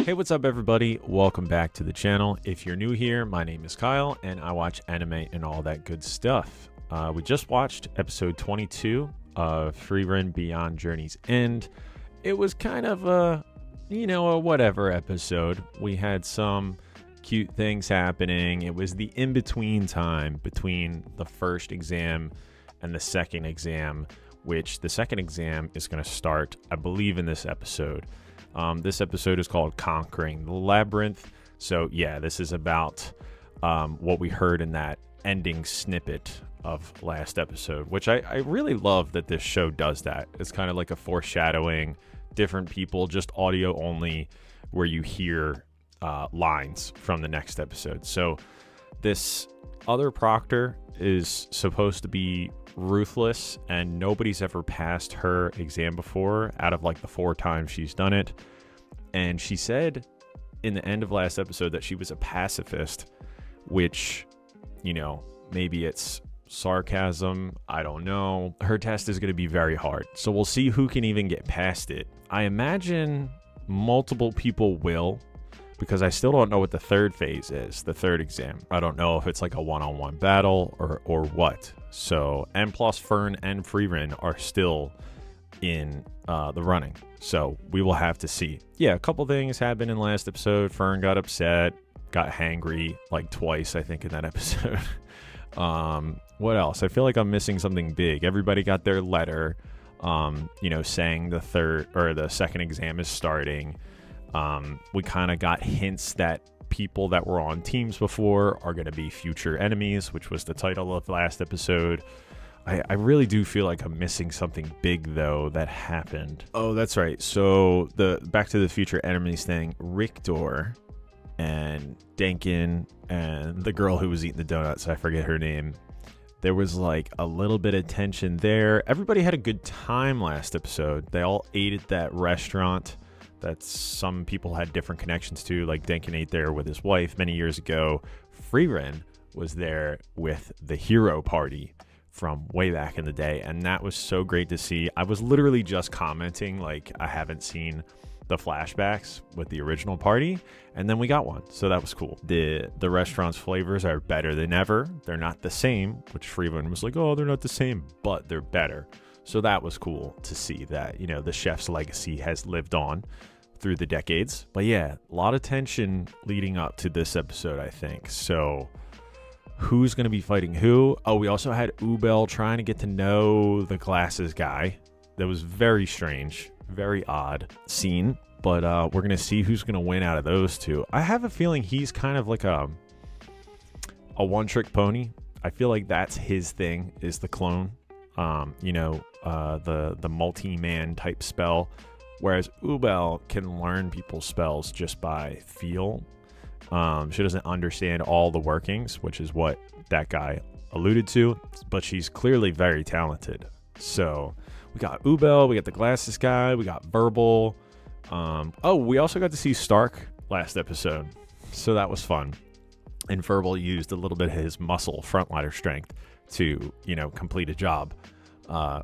Hey, what's up everybody? Welcome back to the channel. If you're new here, my name is Kyle and I watch anime and all that good stuff. We just watched episode 22 of Frieren Beyond Journey's End. It was kind of a whatever episode. We had some cute things happening. It was the in-between time between the first exam and the second exam, which the second exam is going to start, I believe, in this episode. This episode is called Conquering the Labyrinth. So yeah, this is about what we heard in that ending snippet of last episode, which I really love that this show does that. It's kind of like a foreshadowing, different people, just audio only, where you hear lines from the next episode. So this other proctor is supposed to be ruthless, and nobody's ever passed her exam before out of like the 4 times she's done it. And she said in the end of last episode that she was a pacifist, which, maybe it's sarcasm, I don't know. Her test is going to be very hard, so we'll see who can even get past it. I imagine multiple people will, because I still don't know what the third phase is, the third exam. I don't know if it's like a one-on-one battle or what. So M plus Fern and Frieren are still in the running. So we will have to see. Yeah, a couple things happened in last episode. Fern got upset, got hangry like twice, I think, in that episode. What else? I feel like I'm missing something big. Everybody got their letter, saying the second exam is starting. We kind of got hints that people that were on teams before are going to be future enemies, which was the title of last episode. I really do feel like I'm missing something big, though, that happened. Oh, that's right. So the Back to the Future enemies thing, Richter and Denkin and the girl who was eating the donuts, I forget her name. There was like a little bit of tension there. Everybody had a good time last episode. They all ate at that restaurant that some people had different connections to, like Denkin ate there with his wife many years ago. Frieren was there with the hero party from way back in the day, and that was so great to see. I was literally just commenting like I haven't seen the flashbacks with the original party, and then we got one, so that was cool. The restaurant's flavors are better than ever. They're not the same, which Frieren was like, oh, they're not the same, but they're better. So that was cool to see that, the chef's legacy has lived on through the decades. But yeah, a lot of tension leading up to this episode, I think. So who's going to be fighting who? Oh, we also had Ubel trying to get to know the glasses guy. That was very strange, very odd scene. But we're going to see who's going to win out of those two. I have a feeling he's kind of like a one-trick pony. I feel like that's his thing, is the clone. The multi-man type spell, whereas Ubel can learn people's spells just by feel. She doesn't understand all the workings, which is what that guy alluded to, but she's clearly very talented. So we got Ubel, we got the glasses guy, we got Verbal. We also got to see Stark last episode, so that was fun. And Verbal used a little bit of his muscle frontliner strength to, complete a job,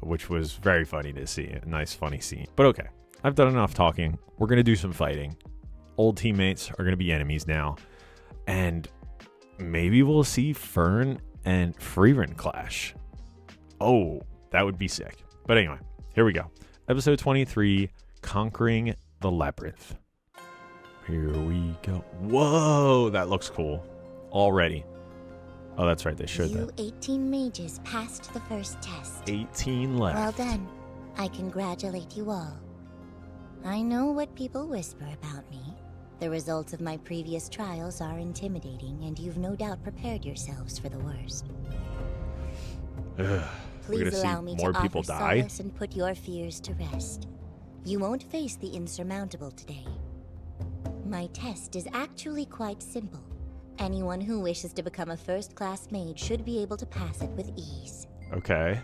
which was very funny to see. A nice, funny scene. But okay, I've done enough talking. We're going to do some fighting. Old teammates are going to be enemies now. And maybe we'll see Fern and Frieren clash. Oh, that would be sick. But anyway, here we go. Episode 23, Conquering the Labyrinth. Here we go. Whoa, that looks cool already. Oh, that's right. They showed that. 18 mages passed the first test. 18 left. Well done. I congratulate you all. I know what people whisper about me. The results of my previous trials are intimidating, and you've no doubt prepared yourselves for the worst. Please allow me to offer solace and put your fears to rest. You won't face the insurmountable today. My test is actually quite simple. Anyone who wishes to become a first-class mage should be able to pass it with ease. Okay.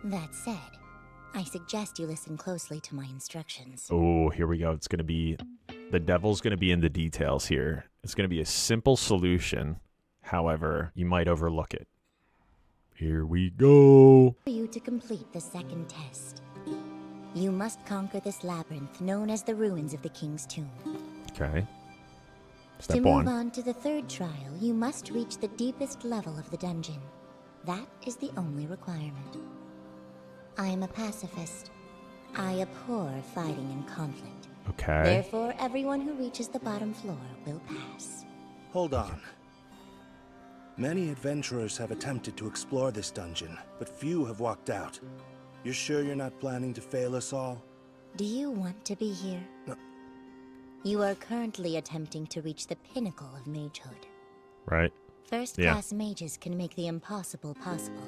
That said, I suggest you listen closely to my instructions. Oh, here we go. It's going to be... The devil's going to be in the details here. It's going to be a simple solution. However, you might overlook it. Here we go. For you to complete the second test, you must conquer this labyrinth known as the ruins of the King's Tomb. Okay. To Step move 1. on to the third trial, you must reach the deepest level of the dungeon. That is the only requirement. I am a pacifist. I abhor fighting and conflict. Okay. Therefore, everyone who reaches the bottom floor will pass. Hold on. Many adventurers have attempted to explore this dungeon, but few have walked out. You're sure you're not planning to fail us all? Do you want to be here? No. You are currently attempting to reach the pinnacle of magehood. Right. First-class mages can make the impossible possible.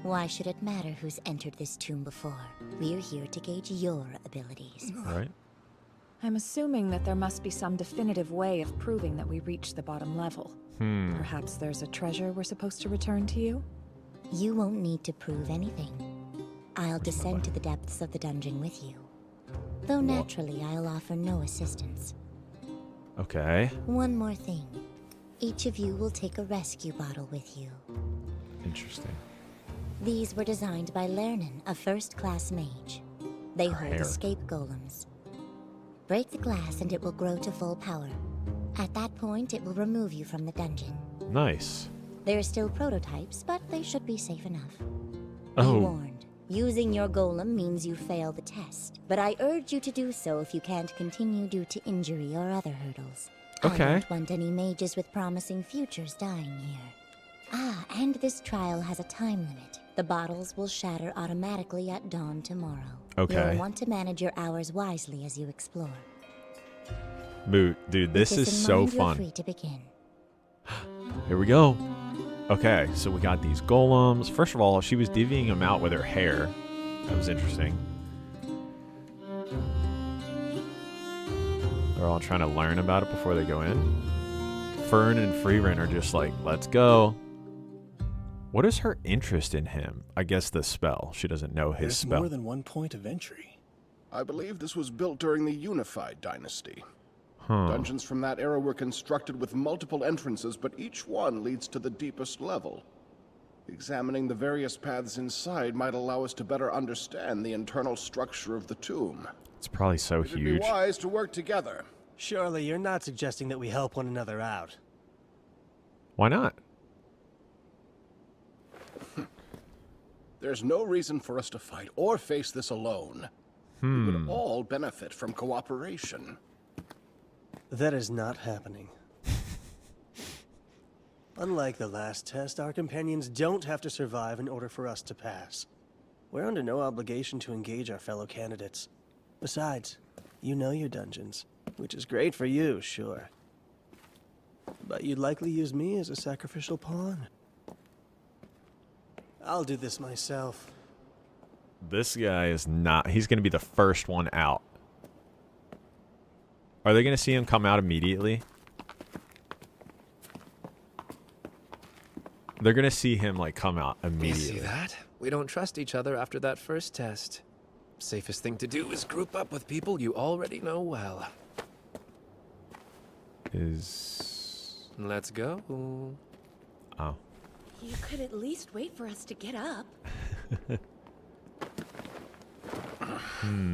Why should it matter who's entered this tomb before? We're here to gauge your abilities. Right. I'm assuming that there must be some definitive way of proving that we reached the bottom level. Perhaps there's a treasure we're supposed to return to you? You won't need to prove anything. I'll descend to the depths of the dungeon with you. Though naturally, I'll offer no assistance. Okay. One more thing. Each of you will take a rescue bottle with you. Interesting. These were designed by Lernan, a first-class mage. They hold Rare. escape golems. Break the glass and it will grow to full power. At that point, it will remove you from the dungeon. Nice. They're still prototypes, but they should be safe enough. Oh. Be warned. Using your golem means you fail the test, but I urge you to do so if you can't continue due to injury or other hurdles. Okay. I don't want any mages with promising futures dying here. Ah, and this trial has a time limit. The bottles will shatter automatically at dawn tomorrow. Okay. You'll want to manage your hours wisely as you explore. Dude, this With is in so mind, you're fun. free to begin. Here we go. Okay, so we got these golems. First of all, she was divvying them out with her hair. That was interesting. They're all trying to learn about it before they go in. Frieren and Frieren are just like, let's go. What is her interest in him? I guess the spell. She doesn't know his There's spell. more than one point of entry. I believe this was built during the Unified Dynasty. Huh. Dungeons from that era were constructed with multiple entrances, but each one leads to the deepest level. Examining the various paths inside might allow us to better understand the internal structure of the tomb. It's probably so It'd be huge. wise to work together. Surely you're not suggesting that we help one another out. Why not? There's no reason for us to fight or face this alone. We would all benefit from cooperation. That is not happening. Unlike the last test, our companions don't have to survive in order for us to pass. We're under no obligation to engage our fellow candidates. Besides, you know your dungeons, which is great for you, sure. But you'd likely use me as a sacrificial pawn. I'll do this myself. This guy is not... He's going to be the first one out. Are they going to see him come out immediately? They're going to see him, like, come out You immediately. see that? We don't trust each other after that first test. Safest thing to do is group up with people you already know well. Let's go. Oh. You could at least wait for us to get up.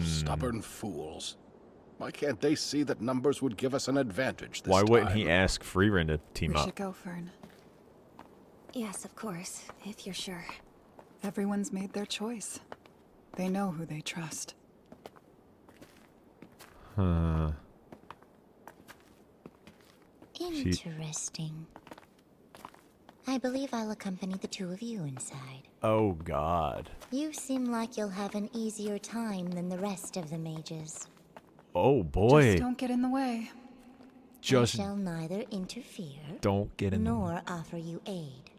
Stubborn fools. Why can't they see that numbers would give us an advantage this Why time? wouldn't he ask Frieren to team We up? should go, Fern. Yes, of course, if you're sure. Everyone's made their choice. They know who they trust. Huh. Interesting. I believe I'll accompany the two of you inside. Oh, God. You seem like you'll have an easier time than the rest of the mages. Oh, boy. Just don't get in the way. Just I shall neither interfere don't get in the... nor offer you aid.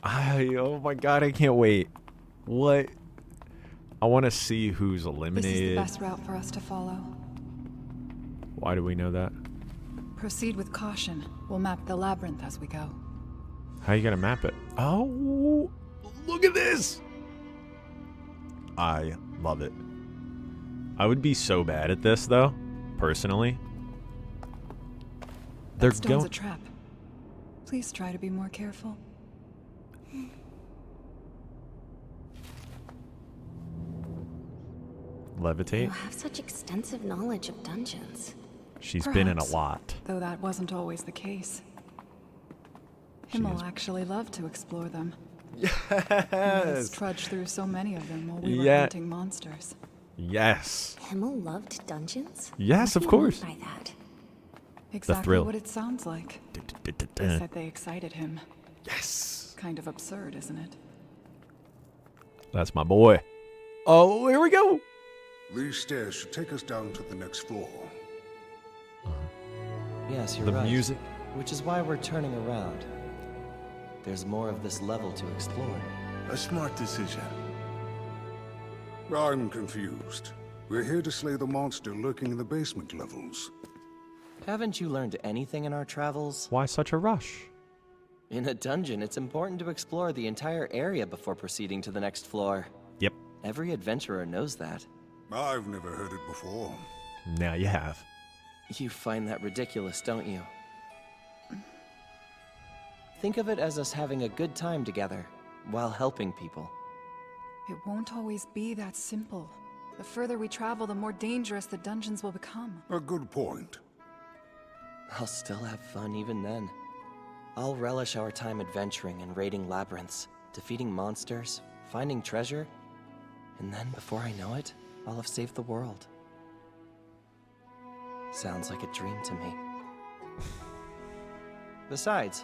Oh, my God. I can't wait. What? I want to see who's This is the eliminated. best route for us to follow. Why do we know that? Proceed with caution. We'll map the labyrinth as we go. How you gonna map it? Oh, look at this! I love it. I would be so bad at this, though, personally. They're That stone's going. a trap. Please try to be more careful. Levitate? You have such extensive knowledge of dungeons. She's been in a Perhaps, lot. though that wasn't always the case. Himmel actually loved to explore them. Yes! Trudged through so many of them while we were hunting monsters. Yes. Himmel loved dungeons? Yes, What of do you mean course. by that? Exactly thrill. what it sounds like. They said they excited him. Yes. Kind of absurd, isn't it? That's my boy. Oh, here we go. These stairs should take us down to the next floor. Yes, you're The right. music. Which is why we're turning around. There's more of this level to explore. A smart decision. I'm confused. We're here to slay the monster lurking in the basement levels. Haven't you learned anything in our travels? Why such a rush? In a dungeon, it's important to explore the entire area before proceeding to the next floor. Yep. Every adventurer knows that. I've never heard it before. Now you have. You find that ridiculous, don't you? Think of it as us having a good time together, while helping people. It won't always be that simple. The further we travel, the more dangerous the dungeons will become. A good point. I'll still have fun even then. I'll relish our time adventuring and raiding labyrinths, defeating monsters, finding treasure, and then before I know it, I'll have saved the world. Sounds like a dream to me. Besides,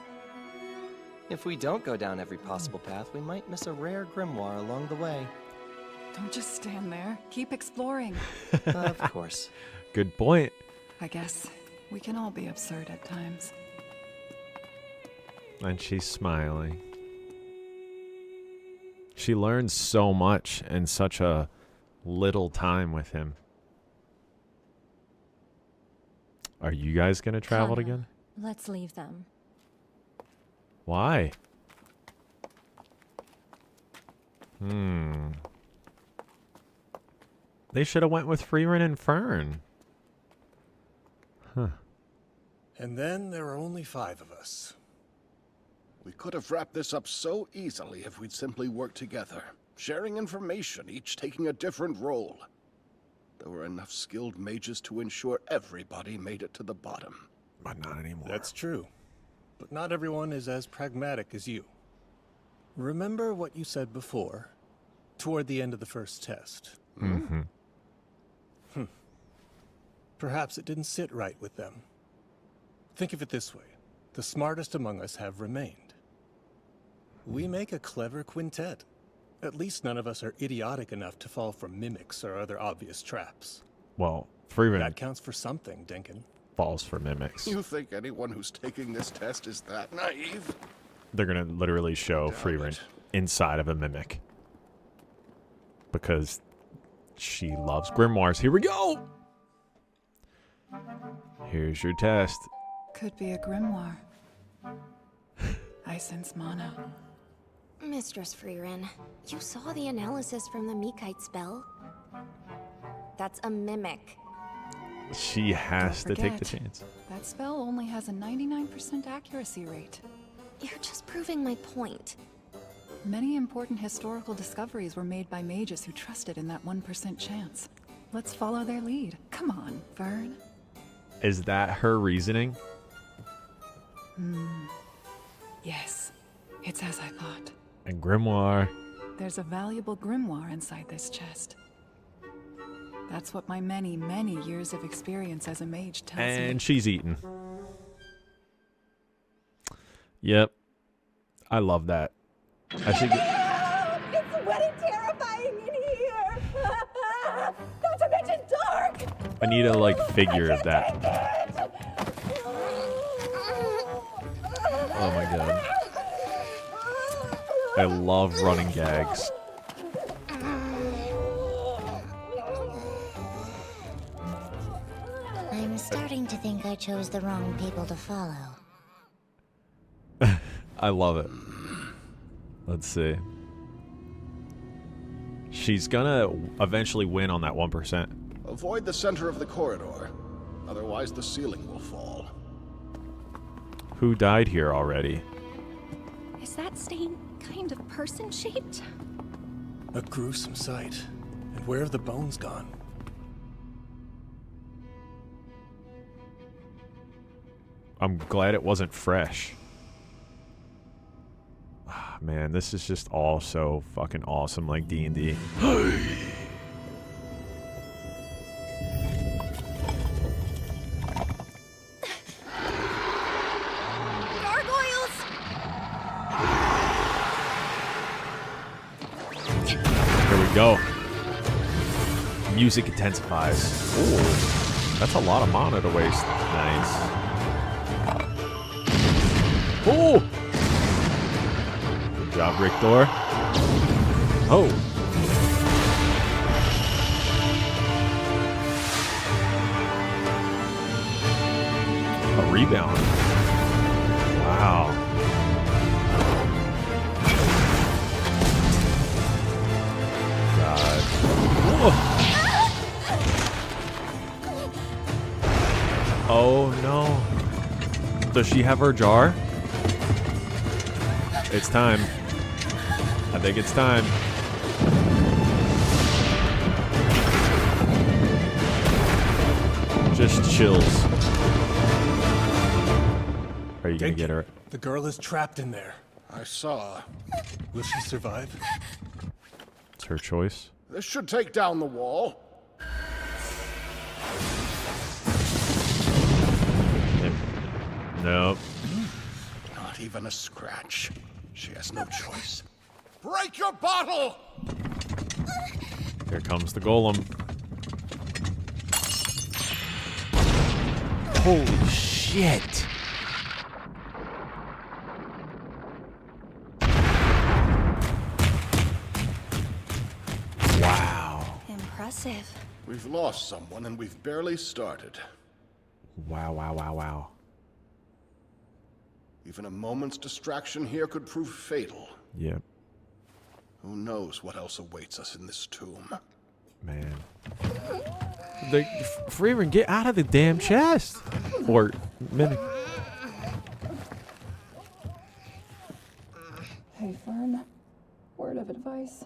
if we don't go down every possible path, we might miss a rare grimoire along the way. Don't just stand there. Keep exploring. Of course. Good point. I guess we can all be absurd at times. And she's smiling. She learns so much in such a little time with him. Are you guys going to travel Hannah, again? Let's leave them. Why? They should have went with Frieren and Fern. Huh. And then there are only 5 of us. We could have wrapped this up so easily if we'd simply worked together, sharing information, each taking a different role. There were enough skilled mages to ensure everybody made it to the bottom. But not anymore. That's true. But not everyone is as pragmatic as you. Remember what you said before, toward the end of the first test? Mm-hmm. Perhaps it didn't sit right with them. Think of it this way. The smartest among us have remained. We make a clever quintet. At least none of us are idiotic enough to fall for mimics or other obvious traps. Well, Frieren That counts for something, Dinkin. falls for mimics. You think anyone who's taking this test is that naive? They're going to literally show Doubt Frieren it. inside of a mimic. Because she loves grimoires. Here we go! Here's your test. Could be a grimoire. I sense mana. Mistress Frieren, you saw the analysis from the Meekite spell. That's a mimic. She has to Don't take the forget, chance. That spell only has a 99% accuracy rate. You're just proving my point. Many important historical discoveries were made by mages who trusted in that 1% chance. Let's follow their lead. Come on, Fern. Is that her reasoning? Yes, it's as I thought. And grimoire. There's a valuable grimoire inside this chest. That's what my many, many years of experience as a mage tells me. And she's eaten. Yep. I love that. I think It's wet and terrifying in here. Not to mention dark. I need a like figure of that. Oh my god. I love running gags. I'm starting to think I chose the wrong people to follow. I love it. Let's see. She's gonna eventually win on that 1%. Avoid the center of the corridor. Otherwise, the ceiling will fall. Who died here already? Is that stain kind of person-shaped? A gruesome sight. And where have the bones gone? I'm glad it wasn't fresh. Ah, man, this is just all so fucking awesome, like D&D. Gargoyles! Here we go. Music intensifies. Ooh, that's a lot of mana to waste. Nice. Oh! Good job, Richter. Oh. A rebound. Wow. God. Whoa. Oh no. Does she have her jar? It's time. I think it's time. Just chills. Are you gonna get her? The girl is trapped in there. I saw. Will she survive? It's her choice. This should take down the wall. Nope. Not even a scratch. She has no choice. Break your bottle! Here comes the golem. Holy shit! Wow. Impressive. We've lost someone and we've barely started. Wow, wow, wow, wow. Even a moment's distraction here could prove fatal. Yep. Who knows what else awaits us in this tomb? Man. Frieren, get out of the damn chest! Or, mimic. Hey, Fern. Word of advice.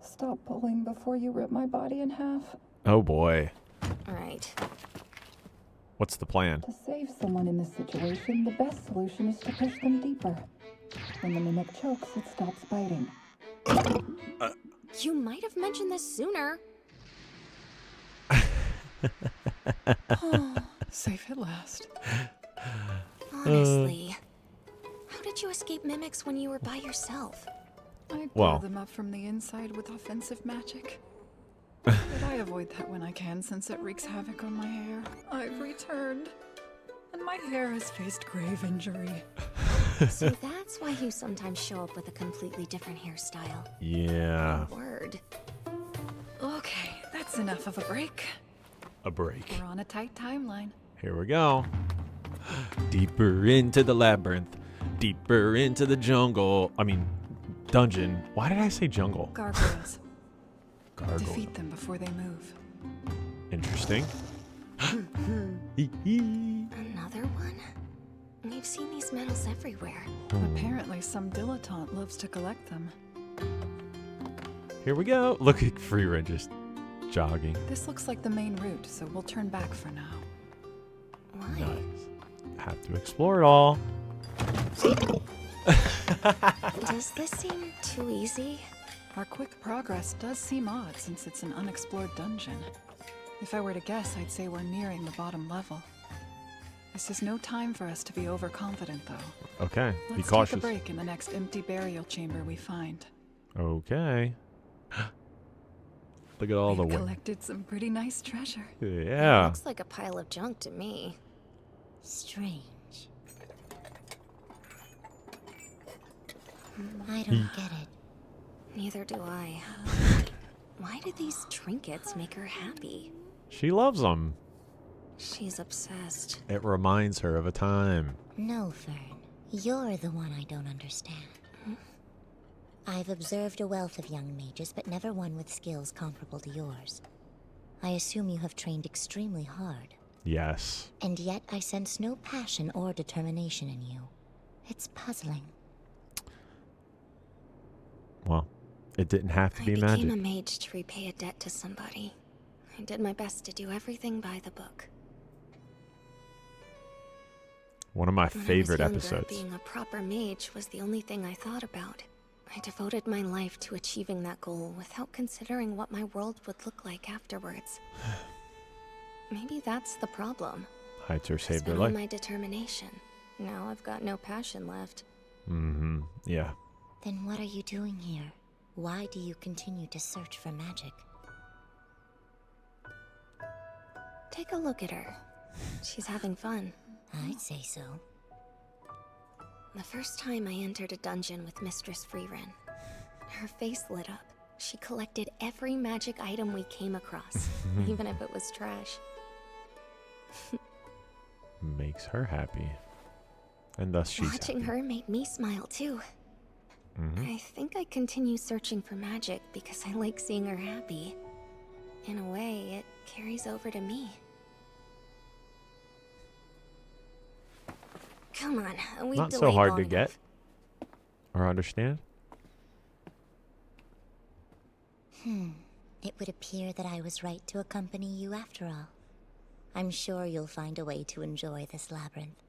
Stop pulling before you rip my body in half. Oh boy. Right. What's the plan? To save someone in this situation, the best solution is to push them deeper. When the mimic chokes, it stops biting. You might have mentioned this sooner. Safe at last. Honestly, how did you escape mimics when you were by yourself? I blow them up from the inside with offensive magic. But I avoid that when I can, since it wreaks havoc on my hair. I've returned, and my hair has faced grave injury. So that's why you sometimes show up with a completely different hairstyle. Yeah. Word. Okay, that's enough of a break. A break. We're on a tight timeline. Here we go. Deeper into the labyrinth. Deeper into the jungle. I mean, dungeon. Why did I say jungle? Gargoyles. Gargoyle. Defeat them before they move. Interesting. Another one? We've seen these medals everywhere. Apparently, some dilettante loves to collect them. Here we go. Look at Frieren just jogging. This looks like the main route, so we'll turn back for now. Why? Nice. Have to explore it all. Does this seem too easy? Our quick progress does seem odd since it's an unexplored dungeon. If I were to guess, I'd say we're nearing the bottom level. This is no time for us to be overconfident, though. Okay, be Let's cautious. take a break in the next empty burial chamber we find. Okay. Look at all We've the collected some pretty nice treasure. Yeah. Looks like a pile of junk to me. Strange. I don't get it. Neither do I. Why did these trinkets make her happy? She loves them. She's obsessed. It reminds her of a time. No, Fern. You're the one I don't understand. I've observed a wealth of young mages, but never one with skills comparable to yours. I assume you have trained extremely hard. Yes. And yet I sense no passion or determination in you. It's puzzling. Well, it didn't have to be I became magic. a mage to repay a debt to somebody. I did my best to do everything by the book. One of my favorite when I was episodes. Being a proper mage was the only thing I thought about. I devoted my life to achieving that goal without considering what my world would look like afterwards. Maybe that's the problem. Heighter saved her All life. my determination. Now I've got no passion left. Mm-hmm. Yeah. Then what are you doing here? Why do you continue to search for magic? Take a look at her. She's having fun. I'd say so. The first time I entered a dungeon with Mistress Frieren, her face lit up. She collected every magic item we came across, even if it was trash. Makes her happy. And thus she's Watching happy. her made me smile too. I think I continue searching for magic because I like seeing her happy. In a way, it carries over to me. Come on, we've Not so delayed hard long to get. enough. Or understand. It would appear that I was right to accompany you after all. I'm sure you'll find a way to enjoy this labyrinth,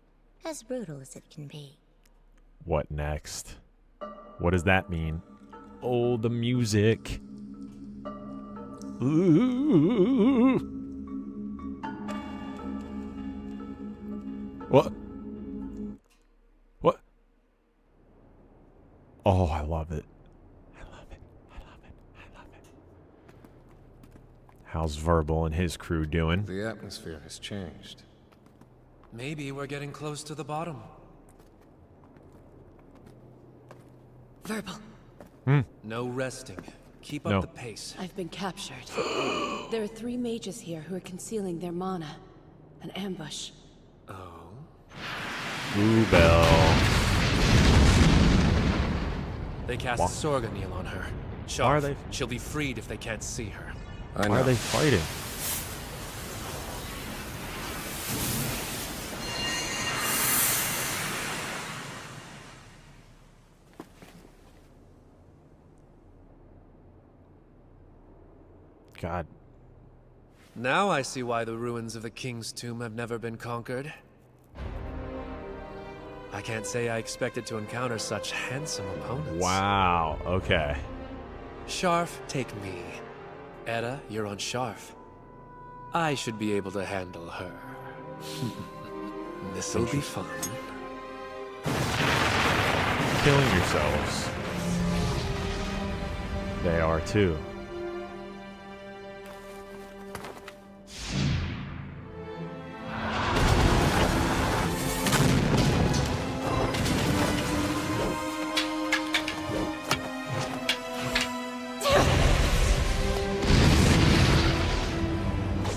as brutal as it can be. What next? What does that mean? Oh, the music. Ooh. What? What? Oh, I love it. I love it. I love it. I love it. How's Verbal and his crew doing? The atmosphere has changed. Maybe we're getting close to the bottom. Verbal. No resting. Keep up No. the pace. I've been captured. There are 3 mages here who are concealing their mana. An ambush. Oh? Ooh, Bell. They cast Sorganil on her. Why are they? She'll be freed if they can't see her. I know. Why are they fighting? God. Now I see why the ruins of the King's Tomb have never been conquered. I can't say I expected to encounter such handsome opponents. Wow. Okay. Sharf, take me. Etta, you're on Sharf. I should be able to handle her. This'll be fun. Killing yourselves. They are too.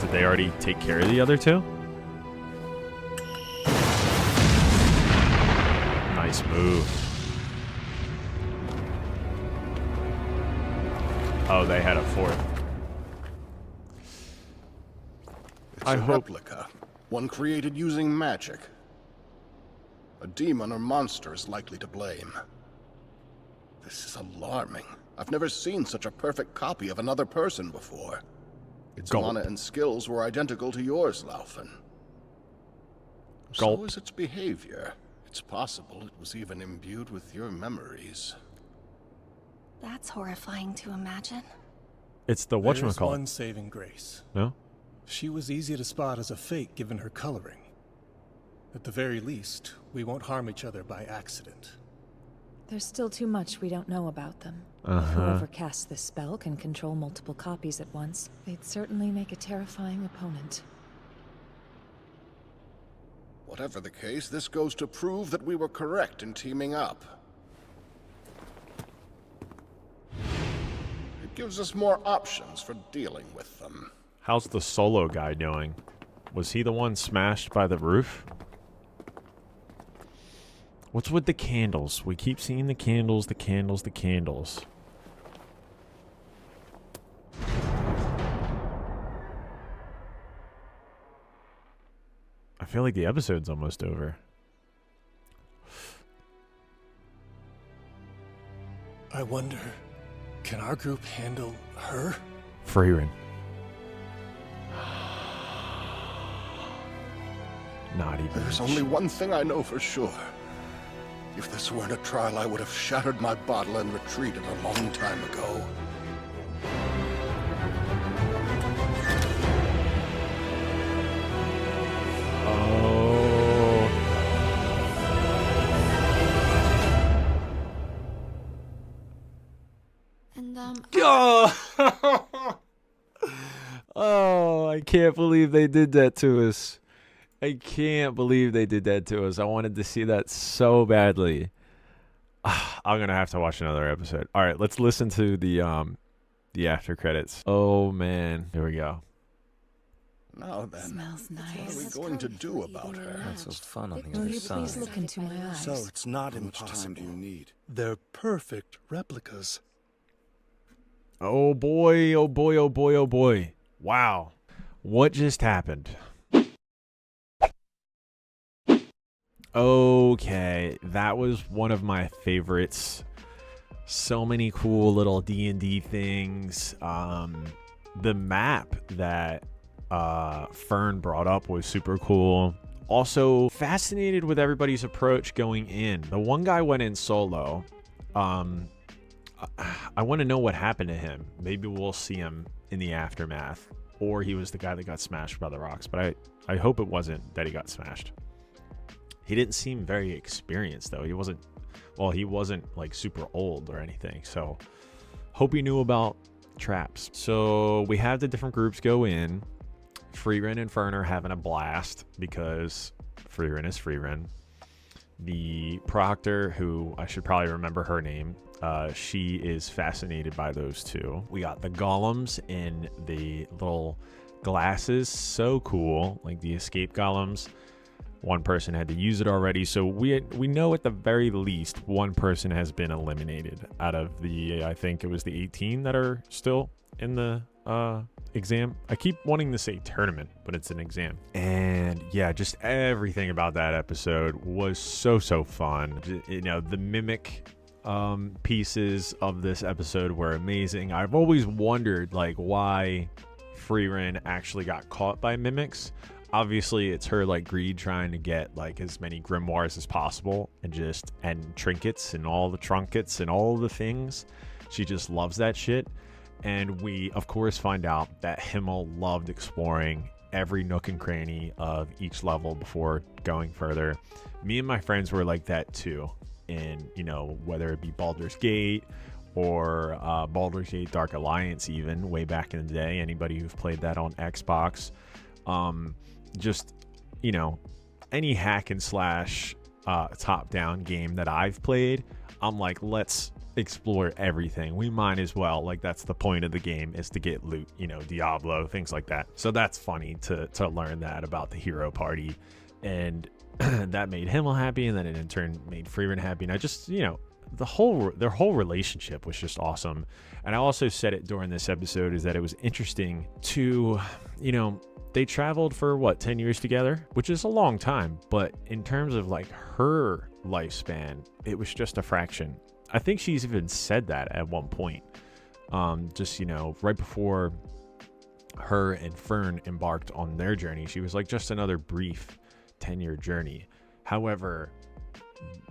Did they already take care of the other two? Nice move. Oh, they had a 4th. It's a replica. One created using magic. A demon or monster is likely to blame. This is alarming. I've never seen such a perfect copy of another person before. Its mana and skills were identical to yours, Laufin. So is its behavior. It's possible it was even imbued with your memories. That's horrifying to imagine. It's the There's whatchamacallit. one saving grace. No? She was easy to spot as a fake given her coloring. At the very least, we won't harm each other by accident. There's still too much we don't know about them. Uh-huh. Whoever casts this spell can control multiple copies at once. They'd certainly make a terrifying opponent. Whatever the case, this goes to prove that we were correct in teaming up. It gives us more options for dealing with them. How's the solo guy doing? Was he the one smashed by the roof? What's with the candles? We keep seeing the candles, the candles, the candles. I feel like the episode's almost over. I wonder, can our group handle her? Frieren. Not even. There's only one thing I know for sure. If this weren't a trial, I would have shattered my bottle and retreated a long time ago. Oh, I can't believe they did that to us. I can't believe they did that to us. I wanted to see that so badly. I'm gonna have to watch another episode. All right, let's listen to the after credits. Oh man, here we go. Now then, Smells nice. what are we going to do about her? That's so fun on the Will other you side. please look into my eyes? So it's not How much time impossible. do you need? They're perfect replicas. Oh boy, oh boy, oh boy, oh boy. Wow. What just happened? Okay, that was one of my favorites. So many cool little D&D things. The map that Fern brought up was super cool. Also fascinated with everybody's approach going in. The one guy went in solo. I want to know what happened to him. Maybe we'll see him in the aftermath, or he was the guy that got smashed by the rocks, but I hope it wasn't that he got smashed. He didn't seem very experienced though. He wasn't like super old or anything, so hope he knew about traps. So we have the different groups go in. Frieren and Fern are having a blast because Frieren is Frieren. The proctor, who I should probably remember her name, she is fascinated by those two. We got the golems in the little glasses, so cool, like the escape golems. One person had to use it already, so we know at the very least one person has been eliminated out of the, I think it was the 18 that are still in the exam. I keep wanting to say tournament, but it's an exam. And yeah, just everything about that episode was so fun. You know, the mimic pieces of this episode were amazing. I've always wondered like why Frieren actually got caught by mimics. Obviously it's her like greed trying to get like as many grimoires as possible and trinkets and all the trunkets and all the things. She just loves that shit. And we of course find out that Himmel loved exploring every nook and cranny of each level before going further. Me and my friends were like that too. In, you know, whether it be Baldur's Gate or Baldur's Gate Dark Alliance, even way back in the day. Anybody who's played that on Xbox, just, you know, any hack and slash top down game that I've played, I'm like, let's explore everything. We might as well, like, that's the point of the game, is to get loot, you know, Diablo, things like that. So that's funny to learn that about the hero party. And that made Himmel happy, and then it in turn made Frieren happy. And I just, you know, their whole relationship was just awesome. And I also said it during this episode, is that it was interesting to, you know, they traveled for what, 10 years together, which is a long time, but in terms of like her lifespan, it was just a fraction. I think she's even said that at one point, just, you know, right before her and Fern embarked on their journey, she was like, just another brief 10-year journey. However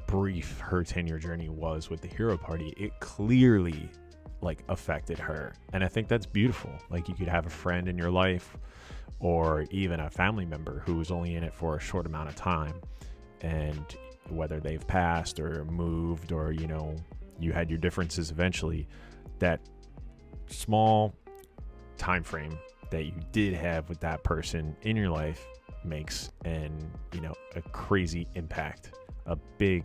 brief her 10-year journey was with the hero party, it clearly like affected her. And I think that's beautiful. Like, you could have a friend in your life or even a family member who was only in it for a short amount of time, and whether they've passed or moved, or, you know, you had your differences eventually, that small time frame that you did have with that person in your life makes you know, a crazy impact, a big,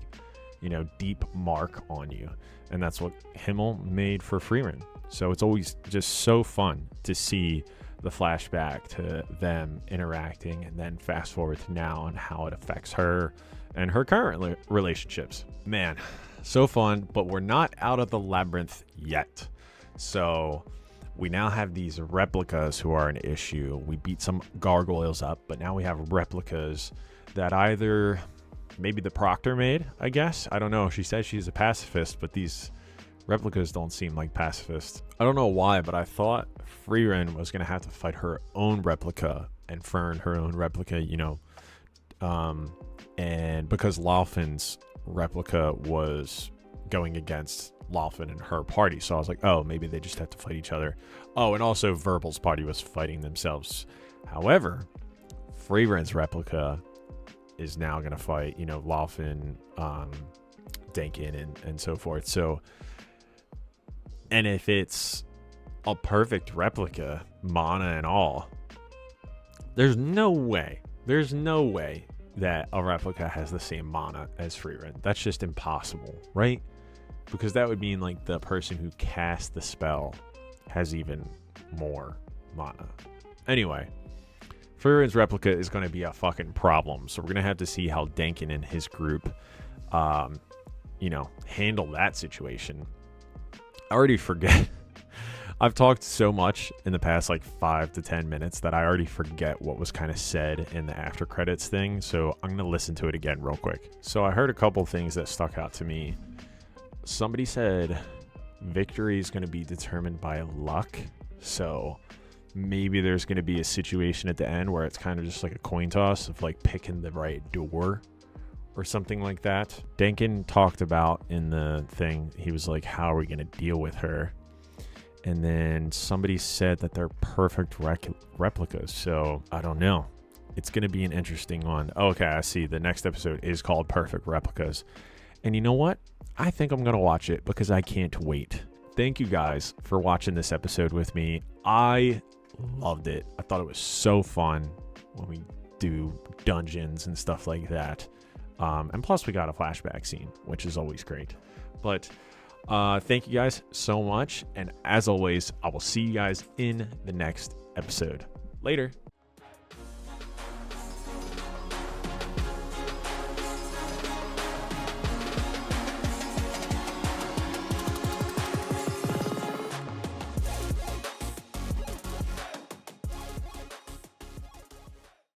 you know, deep mark on you. And that's what Himmel made for Frieren. So it's always just so fun to see the flashback to them interacting, and then fast forward to now and how it affects her and her current relationships. Man, so fun. But we're not out of the labyrinth yet. So we now have these replicas who are an issue. We beat some gargoyles up, but now we have replicas that either maybe the proctor made, I guess. I don't know. She says she's a pacifist, but these replicas don't seem like pacifists. I don't know why, but I thought Frieren was going to have to fight her own replica, and Fern her own replica, you know, And because Laufen's replica was going against Laufen and her party, so I was like, oh, maybe they just have to fight each other. Oh, and also Verbal's party was fighting themselves. However, Frieren's replica is now going to fight, you know, Laufen, Denkin, and so forth. So, and if it's a perfect replica, mana and all, there's no way that a replica has the same mana as Frieren. That's just impossible, right? Because that would mean like the person who cast the spell has even more mana. Anyway, Frieren's replica is going to be a fucking problem. So we're going to have to see how Denkin and his group, you know, handle that situation. I already forget. I've talked so much in the past like 5 to 10 minutes that I already forget what was kind of said in the after credits thing. So I'm going to listen to it again real quick. So I heard a couple things that stuck out to me. Somebody said victory is going to be determined by luck. So maybe there's going to be a situation at the end where it's kind of just like a coin toss of like picking the right door or something like that. Denkin talked about in the thing, he was like, how are we going to deal with her? And then somebody said that they're perfect replicas. So I don't know. It's going to be an interesting one. Okay, I see. The next episode is called Perfect Replicas. And you know what? I think I'm going to watch it because I can't wait. Thank you guys for watching this episode with me. I loved it. I thought it was so fun when we do dungeons and stuff like that. And plus we got a flashback scene, which is always great. But thank you guys so much. And as always, I will see you guys in the next episode. Later.